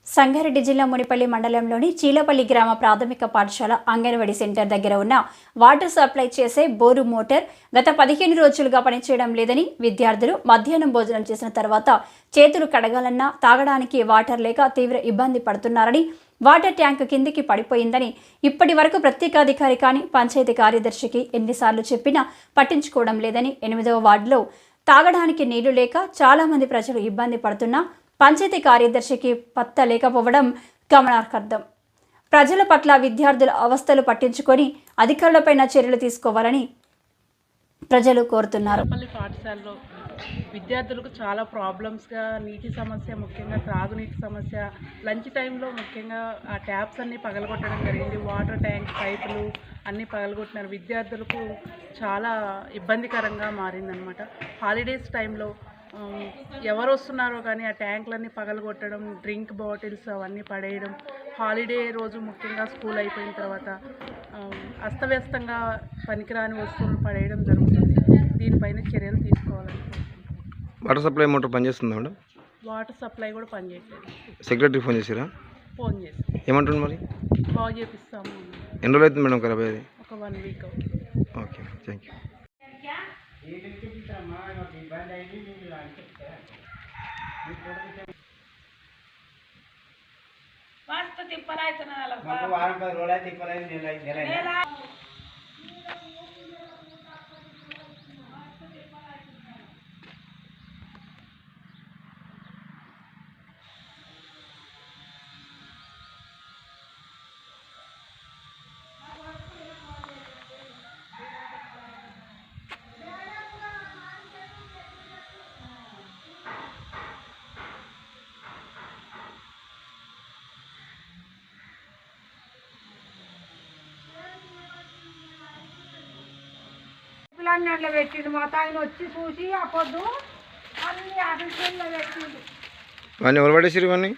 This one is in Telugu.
సంగారెడ్డి జిల్లా మునిపల్లి మండలంలోని చీలపల్లి గ్రామ ప్రాథమిక పాఠశాల అంగన్వాడీ సెంటర్ దగ్గర ఉన్న వాటర్ సప్లై చేసే బోరు మోటార్ గత 15 రోజులుగా పనిచేయడం లేదని విద్యార్థులు మధ్యాహ్నం భోజనం చేసిన తర్వాత చేతులు కడగాలన్నా తాగడానికి వాటర్ లేక తీవ్ర ఇబ్బంది పడుతున్నారని, వాటర్ ట్యాంక్ కిందికి పడిపోయిందని, ఇప్పటి వరకు ప్రత్యేకాధికారి కానీ పంచాయతీ కార్యదర్శికి ఎన్నిసార్లు చెప్పినా పట్టించుకోవడం లేదని, 8వ వార్డులో తాగడానికి నీళ్లు లేక చాలామంది ప్రజలు ఇబ్బంది పడుతున్నా పంచాయతీ కార్యదర్శికి పత్తా లేకపోవడం గమనార్హం. ప్రజల పట్ల విద్యార్థుల అవస్థలు పట్టించుకొని అధికారులపైన చర్యలు తీసుకోవాలని ప్రజలు కోరుతున్నారు. పాఠశాలలో విద్యార్థులకు చాలా ప్రాబ్లమ్స్గా నీటి సమస్య, ముఖ్యంగా త్రాగునీటి సమస్య, లంచ్ టైంలో ముఖ్యంగా ఆ ట్యాప్స్ అన్నీ పగలగొట్టడం జరిగింది. వాటర్ ట్యాంక్ పైపులు అన్నీ పగలగొట్టినారు. విద్యార్థులకు చాలా ఇబ్బందికరంగా మారిందనమాట. హాలిడేస్ టైంలో ఎవరు వస్తున్నారో కానీ ఆ ట్యాంకులన్నీ పగలగొట్టడం, డ్రింక్ బాటిల్స్ అవన్నీ పడేయడం, హాలిడే రోజు ముఖ్యంగా స్కూల్ అయిపోయిన తర్వాత అస్తవ్యస్తంగా పనికిరాని వస్తువులు పడేయడం జరుగుతుంది. దీనిపైన చర్యలు తీసుకోవాలని. వాటర్ సప్లై మోటార్ పనిచేస్తుందా మేడం? వాటర్ సప్లై కూడా పనిచేయట్లేదు. సెక్రటరీ ఫోన్ చేసిరా? ఫోన్ చేసి ఏమంటుంది మరి? బాగు చేపిస్తాము. ఎన్ని రోజులు అవుతుంది మేడం ఖరాబ్ అయ్యేది? ఒక 1 వీక్ అవుతుంది. Okay, thank you. మస్తు తిప్పలైతున్నా వారం 10 రోజులు తిప్పలేదు. పిల్లలు పెట్టిండు. మా తాయన వచ్చి చూసి ఆ పొద్దు అన్ని అభిషేకంలో పెట్టిండు. ఇవన్నీ ఎవరు పడేసారు? ఇవన్నీ